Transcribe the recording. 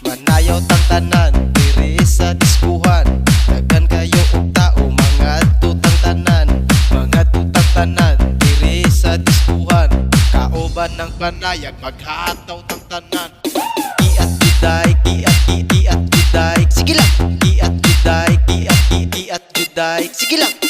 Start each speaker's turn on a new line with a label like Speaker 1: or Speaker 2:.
Speaker 1: Manayaw tang tanan diri sa diskuhan. Daghan kayo og tao mga tutang tanan. Mga tutang tanan diri sa diskuhan. Kauban ng panayag maghataw tang tanan. Iat juday, iat juday. Sige lang. Iat juday, iat juday. Sige lang.